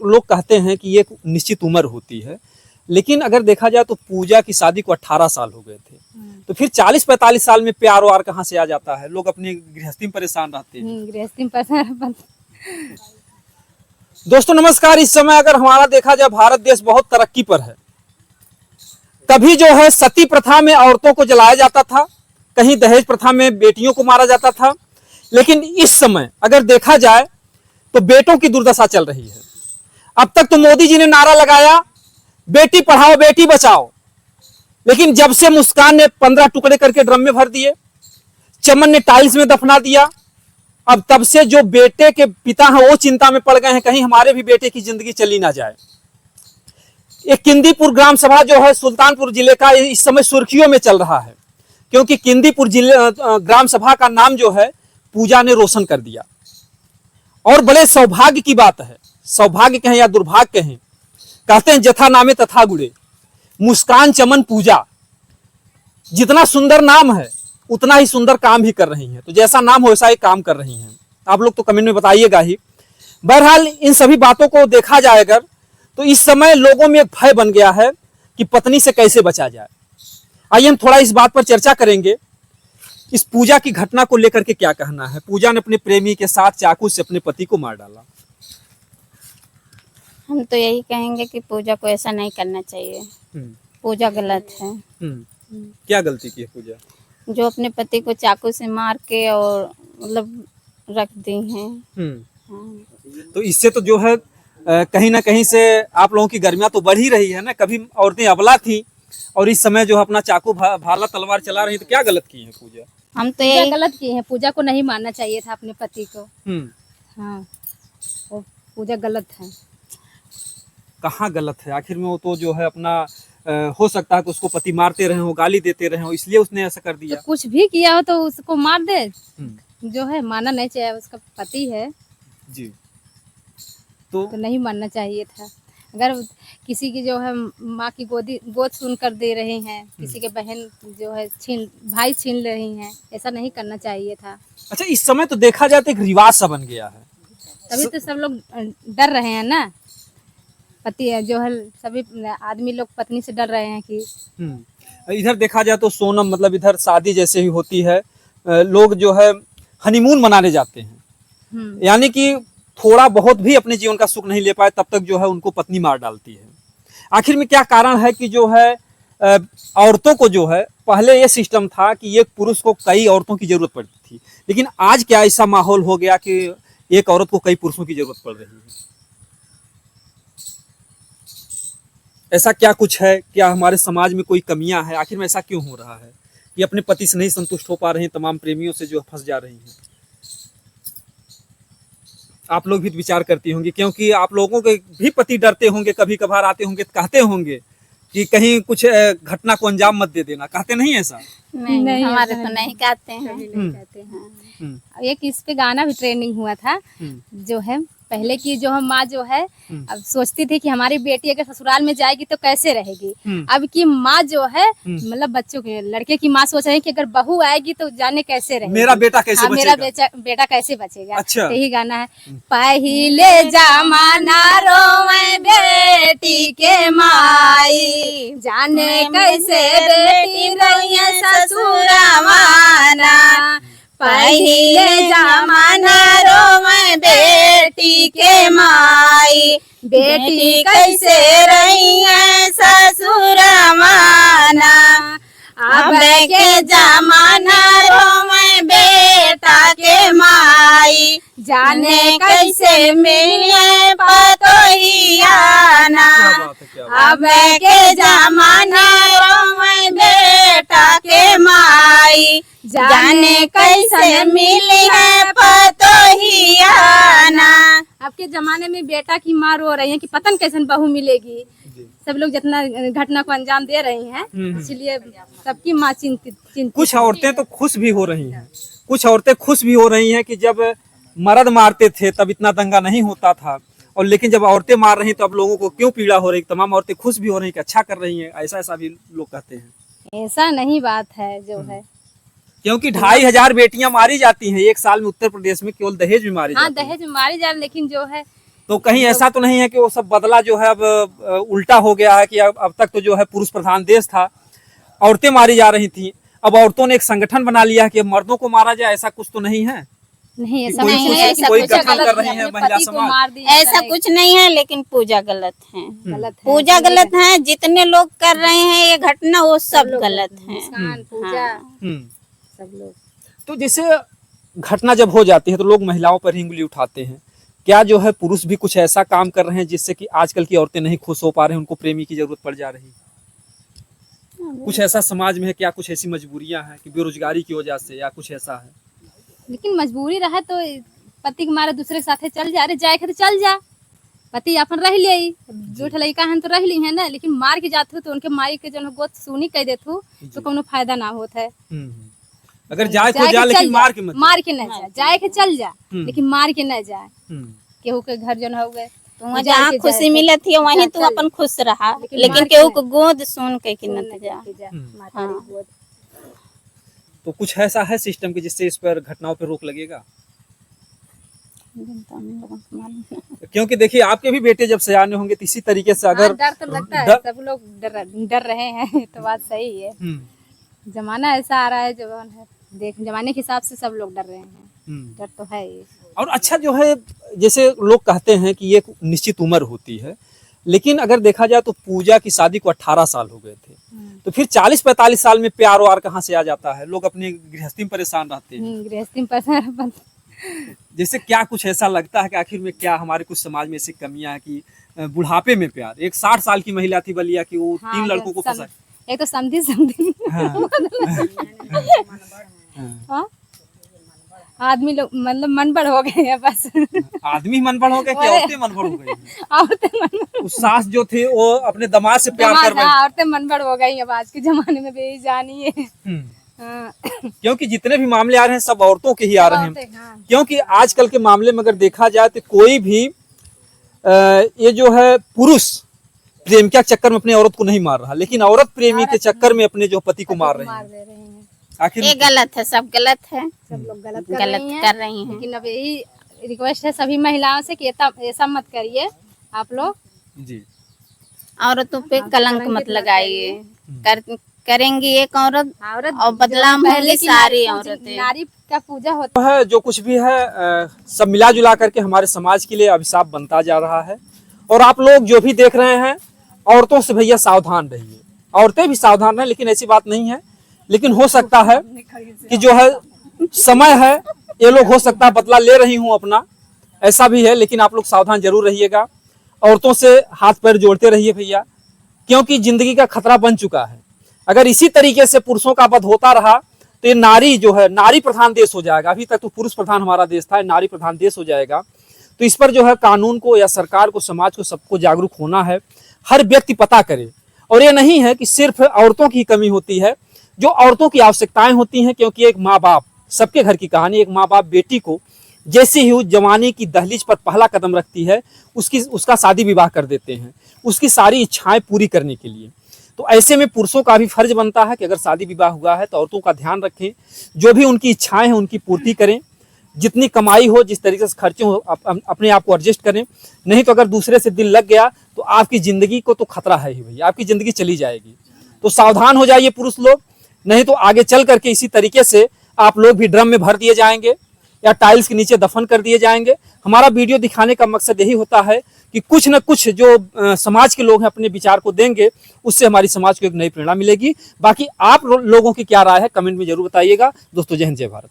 लोग कहते हैं कि ये एक निश्चित उम्र होती है, लेकिन अगर देखा जाए तो पूजा की शादी को 18 साल हो गए थे, तो फिर 40-45 साल में प्यार वार कहाँ से आ जाता है? लोग अपनी गृहस्थी में परेशान रहते हैं। गृहस्थी में परेशान। दोस्तों नमस्कार। इस समय अगर हमारा देखा जाए भारत देश बहुत तरक्की पर है। तभी जो है सती प्रथा में औरतों को जलाया जाता था, कहीं दहेज प्रथा में बेटियों को मारा जाता था, लेकिन इस समय अगर देखा जाए तो बेटों की दुर्दशा चल रही है। अब तक तो मोदी जी ने नारा लगाया बेटी पढ़ाओ बेटी बचाओ, लेकिन जब से मुस्कान ने 15 टुकड़े करके ड्रम में भर दिए, चमन ने टाइल्स में दफना दिया, अब तब से जो बेटे के पिता हैं वो चिंता में पड़ गए हैं कहीं हमारे भी बेटे की जिंदगी चली ना जाए। एक किंदीपुर ग्राम सभा जो है सुल्तानपुर जिले का इस समय सुर्खियों में चल रहा है, क्योंकि किंदीपुर जिले ग्राम सभा का नाम जो है पूजा ने रोशन कर दिया। और बड़े सौभाग्य की बात है, सौभाग्य कहें या दुर्भाग्य कहें, कहते हैं जथा नामे तथा गुड़े, मुस्कान चमन पूजा, जितना सुंदर नाम है उतना ही सुंदर काम भी कर रही हैं। तो जैसा नाम हो वैसा ही काम कर रही हैं। आप लोग तो कमेंट में बताइएगा ही। बहरहाल इन सभी बातों को देखा जाए अगर, तो इस समय लोगों में एक भय बन गया है कि पत्नी से कैसे बचा जाए। आइए हम थोड़ा इस बात पर चर्चा करेंगे। इस पूजा की घटना को लेकर के क्या कहना है? पूजा ने अपने प्रेमी के साथ चाकू से अपने पति को मार डाला। हम तो यही कहेंगे कि पूजा को ऐसा नहीं करना चाहिए। पूजा गलत है। क्या गलती की है पूजा? जो अपने पति को चाकू से मार के और मतलब रख दी हैं। तो इससे तो जो है कहीं ना कहीं से आप लोगों की गर्मियां तो बढ़ ही रही है ना। कभी औरतें अबला थी और इस समय जो है अपना चाकू भाला तलवार चला रही, तो क्या गलत की है पूजा? हम तो यही गलत किए हैं। पूजा को नहीं मानना चाहिए था अपने पति को। हाँ, वो पूजा गलत है। कहाँ गलत है? आखिर में वो तो जो है अपना हो सकता है कि उसको पति मारते रहे हो, गाली देते रहे हो, इसलिए उसने ऐसा कर दिया। तो कुछ भी किया हो तो उसको मार दे। जो है मानना नहीं चाहिए, उसका पति है जी। तो नहीं मानना चाहिए था। अगर किसी की जो है माँ की गोद सुन कर दे रहे हैं, किसी के बहन जो है भाई छीन रही हैं, ऐसा नहीं करना चाहिए था। अच्छा, इस समय तो देखा जाए तो एक रिवाज सा बन गया है। तभी तो सब लोग डर रहे हैं ना। पति जो है सभी आदमी लोग पत्नी से डर रहे हैं कि इधर देखा जाए तो सोनम मतलब इधर शादी जैसे ही होती है, लोग जो है हनीमून मनाने जाते हैं, यानी कि थोड़ा बहुत भी अपने जीवन का सुख नहीं ले पाए तब तक जो है उनको पत्नी मार डालती है। आखिर में क्या कारण है कि जो है औरतों को जो है, पहले ये सिस्टम था कि एक पुरुष को कई औरतों की जरूरत पड़ती थी, लेकिन आज क्या ऐसा माहौल हो गया कि एक औरत को कई पुरुषों की जरूरत पड़ रही है। ऐसा क्या कुछ है? क्या हमारे समाज में कोई कमियां हैं? आखिर में ऐसा क्यों हो रहा है कि अपने पति से नहीं संतुष्ट हो पा रहे हैं, तमाम प्रेमियों से जो फंस जा रही हैं? आप लोग भी विचार करती होंगी, क्योंकि आप लोगों के भी पति डरते होंगे, कभी कभार आते होंगे तो कहते होंगे कि कहीं कुछ घटना को अंजाम मत दे देना, कहते नहीं ऐसा? नहीं हमारे तो नहीं कहते हैं। एक इस पे गाना भी ट्रेंडिंग हुआ था, जो है पहले की जो हम माँ जो है अब सोचती थी कि हमारी बेटी अगर ससुराल में जाएगी तो कैसे रहेगी। अब की माँ जो है मतलब बच्चों के लड़के की माँ सोच रही है कि अगर बहू आएगी तो जाने कैसे रहेगी, मेरा बेटा कैसे बचेगा? मेरा बेटा कैसे बचेगा। अच्छा। यही गाना है। पहले जमाना रोवे बेटी के माई, जाने कैसे बेटी रही ससुरावाना। पहले जमाना रोवे बेटी के माई, बेटी कैसे रही है ससुरावाना। अब के जमाना रोवे बेटा के माई, जाने कैसे मिले पतोहियाना। अब के जमाना रोवे बेटा के माई, जाने कैसे मिली है पतोहियाना। अब के जमाने में बेटा की माँ रो रही है कि पता नहीं कैसे बहू मिलेगी। सब लोग जितना घटना को अंजाम दे रही हैं, इसलिए सबकी माँ चिंतित। कुछ औरतें तो खुश भी हो रही हैं, कुछ औरतें खुश भी हो रही हैं कि जब मर्द मारते थे तब इतना दंगा नहीं होता था, और लेकिन जब औरतें मार रही तो अब लोगों को क्यों पीड़ा हो रही। तमाम औरतें खुश भी हो रही कि अच्छा कर रही हैं, ऐसा भी लोग कहते हैं। ऐसा नहीं बात है जो है, क्योंकि 2500 बेटियां मारी जाती हैं एक साल में उत्तर प्रदेश में, केवल दहेज में मारी जाती हैं। दहेज में मारी जा रही, लेकिन जो है तो कहीं ऐसा तो नहीं है कि वो सब बदला जो है अब उल्टा हो गया है कि अब तक तो जो है पुरुष प्रधान देश था, औरतें मारी जा रही थी, अब औरतों ने एक संगठन बना लिया है कि अब मर्दों को मारा जाए, ऐसा कुछ तो नहीं है? नहीं ऐसा कोई नहीं कुछ- है, ऐसा कोई कुछ गठन गलत कर रही नहीं है अपने महिला पति को समाज। मार दिया, ऐसा कुछ नहीं है, लेकिन पूजा गलत है। गलत है। पूजा गलत है, जितने लोग कर रहे हैं ये घटना वो सब गलत है। मुस्कान, पूजा हम्म। सब लोग। तो जैसे घटना जब हो जाती है तो लोग महिलाओं पर ही उंगली उठाते हैं। क्या जो है पुरुष भी कुछ ऐसा काम कर रहे हैं जिससे कि आजकल की औरतें नहीं खुश हो पा रही हैं, उनको प्रेमी की जरूरत पड़ जा रही? कुछ ऐसा समाज में है क्या? कुछ ऐसी मजबूरियां हैं कि बेरोजगारी की वजह से, या कुछ ऐसा है? लेकिन मजबूरी रहे तो पति के मारे दूसरे के साथे चल जा, अरे जाए तो चल जा, पति अपन रह ले, झूठ लड़का है तो रह ली है ना, लेकिन मार के जाते हो तो उनके माई के जो गोद सुनी कह देते हो तो कोनो फायदा ना होता है। अगर जाए तो जा, लेकिन मार के मत जा। मार के न जा, जाए के चल जा, लेकिन मार के न जाए। हम्म। केहू के घर जो हो गए तो जहाँ खुशी मिलत थी वहीं तू अपन खुश रहा, लेकिन केहू को गोद सुन के कि न जा। हाँ। तो कुछ ऐसा है सिस्टम के जिससे इस पर घटनाओं पर रोक लगेगा? क्योंकि देखिए आपके भी बेटे जब सयाने होंगे तो इसी तरीके से अगर डर तो लगता है, सब लोग डर रहे हैं तो बात सही है। जमाना ऐसा आ रहा है, जो है देख जमाने के हिसाब से सब लोग डर रहे हैं, डर तो है ही। और अच्छा जो है जैसे लोग कहते हैं कि ये निश्चित उम्र होती है, लेकिन अगर देखा जाए तो पूजा की शादी को 18 साल हो गए थे, तो फिर 40-45 साल में प्यार वार कहाँ से आ जाता है? लोग अपनी गृहस्थी में परेशान रहते हैं। गृहस्थी में परेशान। जैसे क्या कुछ ऐसा लगता है कि आखिर में क्या हमारे कुछ समाज में ऐसी कमियां है कि बुढ़ापे में प्यार? एक 60 साल की महिला थी बलिया की, वो 3 लड़कों को फंसा। एक तो समझी हाँ। आदमी लोग मतलब मनबड़ हो गए हैं बस। आदमी मनबड़ हो गए कि औरतें मनबड़ हो गई? औरतें मनबड़, उस सास जो थे वो अपने दामाद से प्यार कर रही। औरतें मनबड़ हो गई अब आज के जमाने में, बेजानी है। हाँ। क्योंकि जितने भी मामले आ रहे हैं सब औरतों के ही आ रहे हैं। हाँ। क्योंकि आजकल के मामले में अगर देखा जाए तो कोई भी ये जो है पुरुष प्रेम के चक्कर में अपने औरत को नहीं मार रहा, लेकिन औरत प्रेमी के चक्कर में अपने जो पति को मार रही है। आखिर ये गलत है, सब गलत है, सब लोग गलत कर रही हैं। लेकिन अब यही रिक्वेस्ट है सभी महिलाओं से कि ऐसा मत करिए आप लोग जी, औरतों पे कलंक मत लगाइए। करेंगी एक औरत और बदलाव होंगी सारी औरतें। नारी का पूजा होता है जो कुछ भी है सब मिला जुला करके हमारे समाज के लिए अभिशाप बनता जा रहा है। और आप लोग जो भी देख रहे हैं, औरतों से भैया सावधान रहिए। औरतें भी सावधान हैं, लेकिन ऐसी बात नहीं है। लेकिन हो सकता है कि जो है समय है, ये लोग हो सकता है बदला ले रही हूँ अपना, ऐसा भी है। लेकिन आप लोग सावधान जरूर रहिएगा, औरतों से हाथ पैर जोड़ते रहिए भैया, क्योंकि जिंदगी का खतरा बन चुका है। अगर इसी तरीके से पुरुषों का वध होता रहा तो ये नारी जो है नारी प्रधान देश हो जाएगा। अभी तक तो पुरुष प्रधान हमारा देश था, नारी प्रधान देश हो जाएगा। तो इस पर जो है कानून को या सरकार को, समाज को, सबको जागरूक होना है। हर व्यक्ति पता करे। और ये नहीं है कि सिर्फ औरतों की कमी होती है, जो औरतों की आवश्यकताएं होती हैं। क्योंकि एक माँ बाप, सबके घर की कहानी, एक माँ बाप बेटी को जैसे ही जवानी की दहलीज पर पहला कदम रखती है, उसका शादी विवाह कर देते हैं, उसकी सारी इच्छाएं पूरी करने के लिए। तो ऐसे में पुरुषों का भी फर्ज बनता है कि अगर शादी विवाह हुआ है तो औरतों का ध्यान रखें, जो भी उनकी इच्छाएं हैं उनकी पूर्ति करें। जितनी कमाई हो, जिस तरीके से खर्चे हो, अपने आप को एडजस्ट करें। नहीं तो अगर दूसरे से दिल लग गया तो आपकी जिंदगी को तो खतरा है ही भैया, आपकी जिंदगी चली जाएगी। तो सावधान हो जाइए पुरुष लोग, नहीं तो आगे चल करके इसी तरीके से आप लोग भी ड्रम में भर दिए जाएंगे या टाइल्स के नीचे दफन कर दिए जाएंगे। हमारा वीडियो दिखाने का मकसद यही होता है कि कुछ न कुछ जो समाज के लोग हैं अपने विचार को देंगे, उससे हमारी समाज को एक नई प्रेरणा मिलेगी। बाकी आप लोगों की क्या राय है कमेंट में जरूर बताइएगा। दोस्तों, जय हिंद, जय भारत।